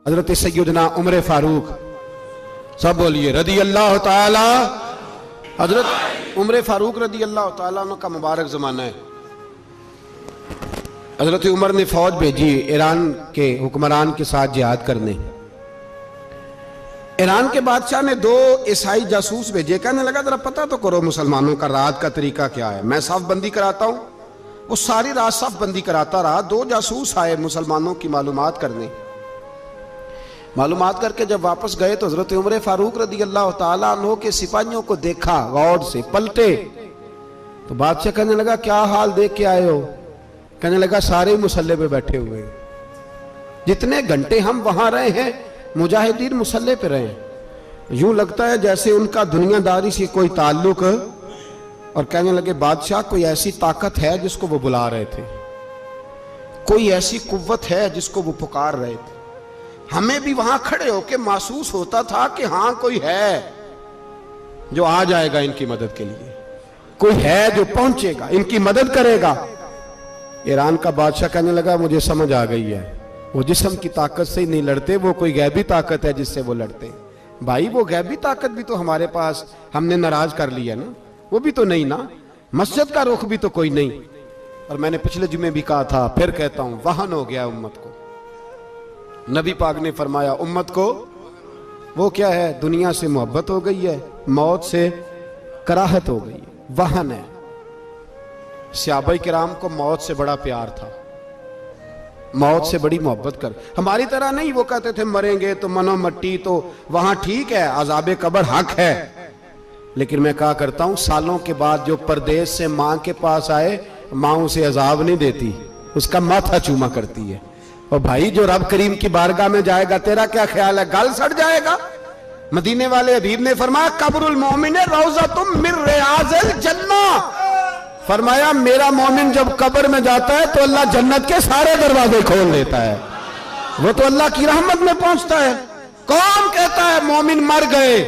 हजरत सैयदना उमर फारूक, सब बोलिए रदी अल्लाह ताला। हजरत उमर फारूक रदी अल्लाह ताला का मुबारक ज़माना है। हजरत उमर ने फौज भेजी ईरान के हुक्मरान के साथ जिहाद करने। ईरान के बादशाह ने 2 ईसाई जासूस भेजे। कहने लगा जरा पता तो करो मुसलमानों का रात का तरीका क्या है, मैं साफ बंदी कराता हूं। वो सारी रात साफ बंदी कराता रहा। 2 जासूस आए मुसलमानों की मालूमात करने। मालूमात करके जब वापस गए तो हजरत उमर फारूक रदी अल्लाह ताला अन्हो के सिपाहियों को देखा, गौर से पलटे तो बादशाह कहने लगा क्या हाल देख के आए हो? कहने लगा सारे मुसल्ले पे बैठे हुए हैं, जितने घंटे हम वहां रहे हैं मुजाहिदीन मुसल्ले पे रहे, यूं लगता है जैसे उनका दुनियादारी से कोई ताल्लुक। और कहने लगे बादशाह कोई ऐसी ताकत है जिसको वो बुला रहे थे, कोई ऐसी कुव्वत है जिसको वो पुकार रहे थे। हमें भी वहां खड़े होकर महसूस होता था कि हां कोई है जो आ जाएगा इनकी मदद के लिए, कोई है जो पहुंचेगा इनकी मदद करेगा। ईरान का बादशाह कहने लगा मुझे समझ आ गई है, वो जिस्म की ताकत से ही नहीं लड़ते, वो कोई गैबी ताकत है जिससे वो लड़ते। भाई वो गैबी ताकत भी तो हमारे पास हमने नाराज कर लिया ना, वो भी तो नहीं ना, मस्जिद का रुख भी तो कोई नहीं। और मैंने पिछले जुमे भी कहा था, फिर कहता हूं, वाहन हो गया उम्मत को। नबी पाक ने फरमाया उम्मत को वो क्या है, दुनिया से मोहब्बत हो गई है, मौत से कराहत हो गई है, वाहन है। सहाबा किराम को मौत से बड़ा प्यार था, मौत से बड़ी मोहब्बत कर। हमारी तरह नहीं, वो कहते थे मरेंगे तो मनो मट्टी, तो वहां ठीक है अज़ाबे कब्र हक है। लेकिन मैं कहा करता हूं सालों के बाद जो परदेश से मां के पास आए, मां उसे अजाब नहीं देती, उसका माथा चूमा करती है। और भाई जो रब करीम की बारगाह में जाएगा, तेरा क्या ख्याल है, गल सड़ जाएगा। मदीने वाले हबीब ने फरमाया कब्रुल मोमिन रौज़तुम मिन रियाज़िल जन्ना। फरमाया मेरा मोमिन जब कब्र में जाता है तो अल्लाह जन्नत के सारे दरवाजे खोल देता है, वो तो अल्लाह की रहमत में पहुंचता है। कौन कहता है मोमिन मर गए,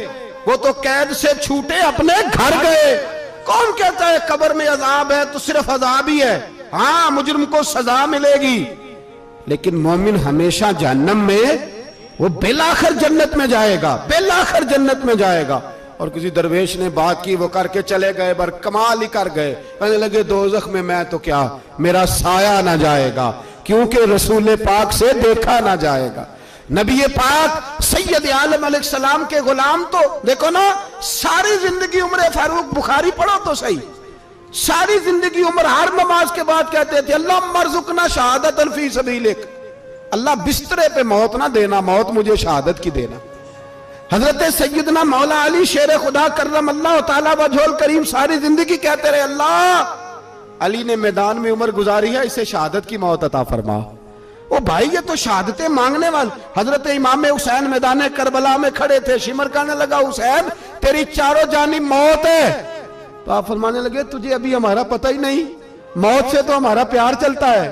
वो तो कैद से छूटे अपने घर गए। कौन कहता है कब्र में अजाब है तो सिर्फ अजाब ही है, हाँ मुजरिम को सजा मिलेगी, लेकिन मोमिन हमेशा जहन्नम में, वो बेलाखिर जन्नत में जाएगा, बेलाखिर जन्नत में जाएगा। और किसी दरवेश ने बात की, वो करके चले गए, बर कमाल ही कर गए। कहने लगे दोज़ख में मैं तो क्या, मेरा साया ना जाएगा, क्योंकि रसूल पाक से देखा ना जाएगा। नबी पाक सैयद आलम अलैहिस्सलाम के गुलाम तो देखो ना, सारी जिंदगी उमर फारूक, बुखारी पढ़ो तो सही, सारी जिंदगी उम्र हर नमाज के बाद कहते थे अल्लाह मरजुकना शहादतन फी सबीलिक, अल्लाह बिस्तरे पे मौत ना देना, मौत मुझे शहादत की देना। हजरत सैयदना मौला अली शेर खुदा करम अल्लाह ताला वजहुल करीम सारी जिंदगी कहते रहे अल्लाह अली ने मैदान में उम्र गुजारी है, इसे शहादत की मौत अता फरमा। ओ भाई ये तो शहादतें मांगने वाले। हजरत इमाम हुसैन मैदान करबला में खड़े थे, शिमर कहने लगा हुसैन तेरी चारों जानिब मौत है। तो आप फरमाने लगे तुझे अभी हमारा पता ही नहीं, मौत से तो हमारा प्यार चलता है।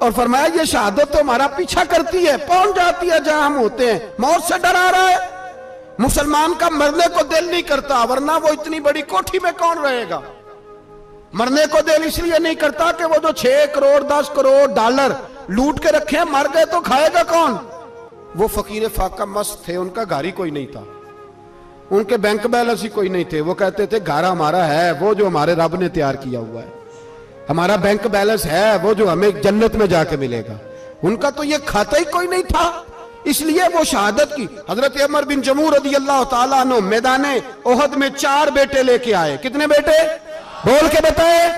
और फरमाया ये शहादत तो हमारा पीछा करती है, पहुंच जाती है जहां हम होते हैं, मौत से डरा रहा है। मुसलमान का मरने को दिल नहीं करता, वरना वो इतनी बड़ी कोठी में कौन रहेगा। मरने को दिल इसलिए नहीं करता कि वो जो 6 करोड़ 10 करोड़ डॉलर लूट के रखे, मर गए तो खाएगा कौन। वो फकीर फाका मस्त थे, उनका घर ही कोई नहीं था, उनके बैंक बैलेंस ही कोई नहीं थे। वो कहते थे घर हमारा है वो जो हमारे रब ने तैयार किया हुआ है, हमारा बैंक बैलेंस है वो जो हमें जन्नत में जाके मिलेगा। उनका तो ये खाता ही कोई नहीं था, इसलिए वो शहादत की। हजरत उमर बिन जमू रदी अल्लाह ताला अन्हु मैदाने ओहद में 4 बेटे लेके आए। कितने बेटे बोल के बताए?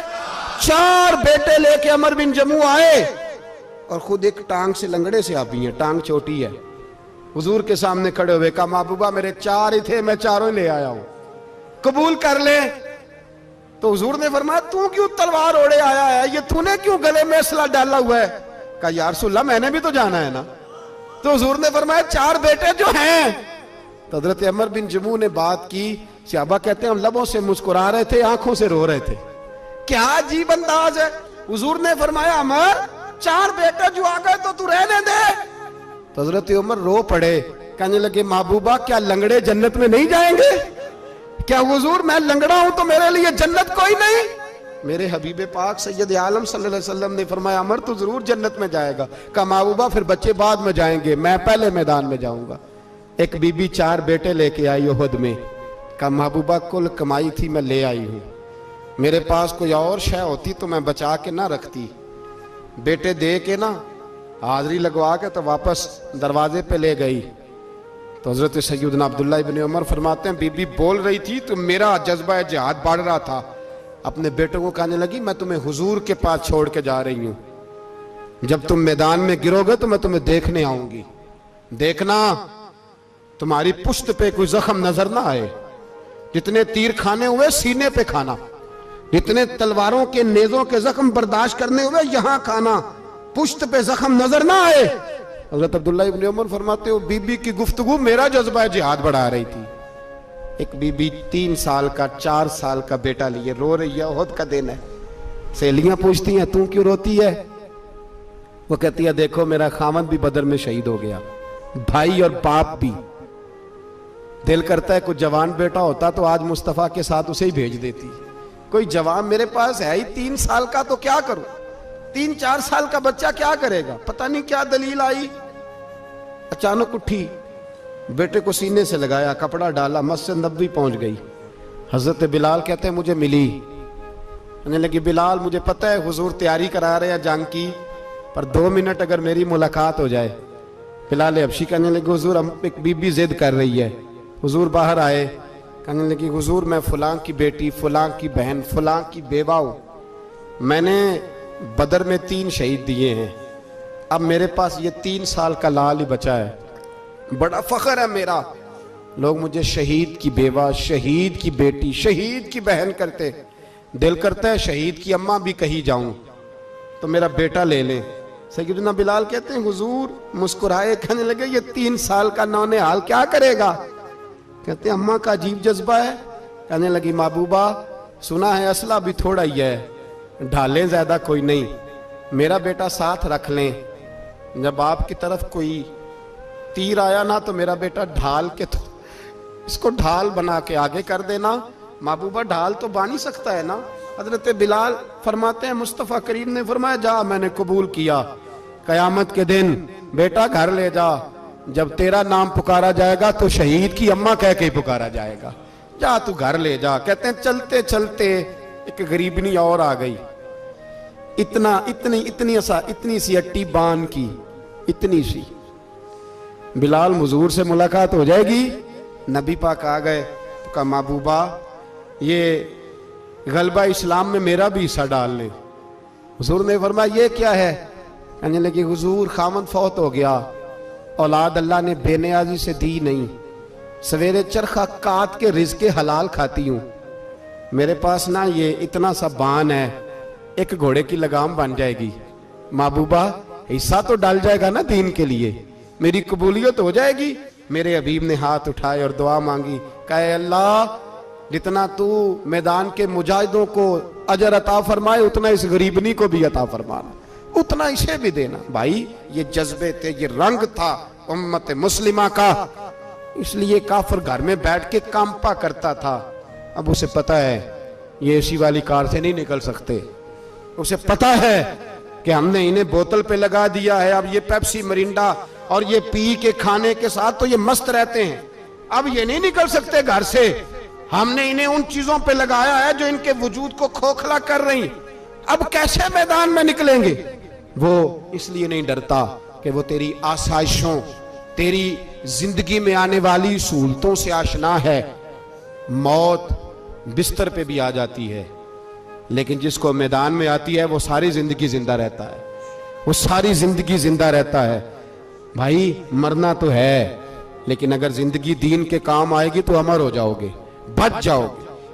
4 बेटे लेके उमर बिन जमू आए, और खुद एक टांग से लंगड़े से आप ही हैं, टांग छोटी है। हुजूर के सामने खड़े हुए कहा महबूबा मेरे 4 ही थे, मैं 4 ले आया हूं, कबूल कर ले। तो हुजूर ने फरमाया तू क्यों तलवार ओढ़े आया है, ये तूने क्यों गले में असला डाला हुआ है? कहा या रसूलल्लाह मैंने भी तो जाना है ना। तो हुजूर ने फरमाया 4 बेटे जो हैं। तो हजरत उमर बिन जमू ने बात की, सहाबा कहते हैं हम लबों से मुस्कुरा रहे थे, आंखों से रो रहे थे, क्या अजीब अंदाज है। हुजूर ने फरमाया अमर 4 बेटे जो आ गए तो तू रहने दे। तो हजरत उमर रो पड़े, कहने लगे महबूबा क्या लंगड़े जन्नत में नहीं जाएंगे? क्या हुजूर मैं लंगड़ा हूं तो मेरे लिए जन्नत कोई नहीं? मेरे हबीब पाक सैयद आलम सल्लल्लाहु अलैहि वसल्लम ने फरमाया अमर तो जरूर जन्नत में जाएगा। कहा महबूबा फिर बच्चे बाद में जाएंगे, मैं पहले मैदान में जाऊंगा। एक बीबी 4 बेटे लेके आई उहद में। कहा महबूबा कुल कमाई थी मैं ले आई हूं, मेरे पास कोई और शय होती तो मैं बचा के ना रखती। बेटे दे के ना हाजिरी लगवा के तो वापस दरवाजे पे ले गई। तो हजरत सैयदना अब्दुल्ला इब्न उमर फरमाते हैं बीबी बोल रही थी तो मेरा जज्बा जिहाद बढ़ रहा था। अपने बेटों को कहने लगी मैं तुम्हें हुजूर के पास छोड़ के जा रही हूं, जब तुम मैदान में गिरोगे तो मैं तुम्हें देखने आऊंगी, देखना तुम्हारी पुश्त पे कोई जख्म नजर ना आए। जितने तीर खाने हुए सीने पे खाना, जितने तलवारों के नेजों के जख्म बर्दाश्त करने हुए यहां खाना, पुश्त पे जख्म नजर ना आए। हजरत अब्दुल्ला इब्न उमर फरमाते हो बीबी की गुफ्तगू मेरा जज्बा जिहाद बढ़ा रही थी। एक बीबी 3 साल का 4 साल का बेटा लिए रो रही है, उहद का दिन है। सहेलियां पूछती हैं तू क्यों रोती है? वो कहती है देखो मेरा खामद भी बदर में शहीद हो गया, भाई और बाप भी। दिल करता है कोई जवान बेटा होता तो आज मुस्तफा के साथ उसे ही भेज देती। कोई जवान मेरे पास है ही 3 साल का तो क्या करूं, 3-4 साल का बच्चा क्या करेगा? पता नहीं क्या दलील आई, अचानक उठी, बेटे को सीने से लगाया, कपड़ा डाला, मस्जिद नबवी पहुंच गई। हजरत बिलाल कहते हैं मुझे मिली, कहने लगी बिलाल मुझे पता है हुजूर तैयारी करा रहे हैं जंग की, पर 2 मिनट अगर मेरी मुलाकात हो जाए। बिलाल हबशी कहने लगे हुजूर हम एक बीबी जिद कर रही है। हुजूर बाहर आए, कहने लगी हुजूर मैं फलां की बेटी, फलां की बहन, फलां की बेवा हूं, मैंने बदर में 3 शहीद दिए हैं, अब मेरे पास ये 3 साल का लाल ही बचा है, बड़ा फख्र है मेरा। लोग मुझे शहीद की बेवा, शहीद की बेटी, शहीद की बहन करते, दिल करता है शहीद की अम्मा भी कहीं जाऊं तो मेरा बेटा ले लें। सैयदना बिलाल कहते हैं हुजूर मुस्कुराए, कहने लगे ये 3 साल का नौने हाल क्या करेगा? कहते हैं अम्मा का अजीब जज्बा है। कहने लगी महबूबा सुना है असला भी थोड़ा ही है, ढालें ज्यादा कोई नहीं, मेरा बेटा साथ रख लें, जब आपकी तरफ कोई तीर आया ना तो मेरा बेटा ढाल के तो इसको ढाल बना के आगे कर देना। महबूबा ढाल तो बन ही सकता है ना। हजरत बिलाल फरमाते हैं मुस्तफ़ा करीम ने फरमाया जा मैंने कबूल किया, कयामत के दिन बेटा घर ले जा, जब तेरा नाम पुकारा जाएगा तो शहीद की अम्मा कह के पुकारा जाएगा, जा तू घर ले जा। कहते हैं चलते चलते एक गरीबनी और आ गई, इतनी सी अट्टी बान की, इतनी सी। बिलाल हुजूर से मुलाकात हो जाएगी, नबी पाक आ गए तो कहा महबूबा ये गलबा इस्लाम में मेरा भी हिस्सा डाल ले। हुजूर ने फरमाया ये क्या है? कहने लगी हुजूर खामद फौत हो गया, औलाद अल्लाह ने बेनियाजी से दी नहीं, सवेरे चरखा काट के रिज़्क़ हलाल खाती हूँ, मेरे पास ना ये इतना सा बान है, एक घोड़े की लगाम बन जाएगी, महबूबा हिस्सा तो डाल जाएगा ना दीन के लिए, मेरी कबूलियत हो जाएगी। मेरे हबीब ने हाथ उठाए और दुआ मांगी, कहे अल्लाह जितना तू मैदान के मुजाहिदों को अजर अता फरमाए उतना इस गरीबनी को भी अता फरमाना, उतना इसे भी देना। भाई ये जज्बे थे, ये रंग था उम्मत मुस्लिमा का, इसलिए काफिर घर में बैठ के कांपा करता था। अब उसे पता है ये एसी वाली कार से नहीं निकल सकते, उसे पता है कि हमने इन्हें बोतल पे लगा दिया है, अब ये पेप्सी मरिंडा और ये पी के खाने के साथ तो ये मस्त रहते हैं, अब ये नहीं निकल सकते घर से, हमने इन्हें उन चीजों पे लगाया है जो इनके वजूद को खोखला कर रही, अब कैसे मैदान में निकलेंगे? वो इसलिए नहीं डरता कि वो तेरी आसाइशों, तेरी जिंदगी में आने वाली सहूलतों से आशना है। मौत बिस्तर पे भी आ जाती है, लेकिन जिसको मैदान में आती है वो सारी जिंदगी जिंदा रहता है, वो सारी जिंदगी जिंदा रहता है। भाई मरना तो है, लेकिन अगर जिंदगी दीन के काम आएगी तो अमर हो जाओगे, बच जाओगे।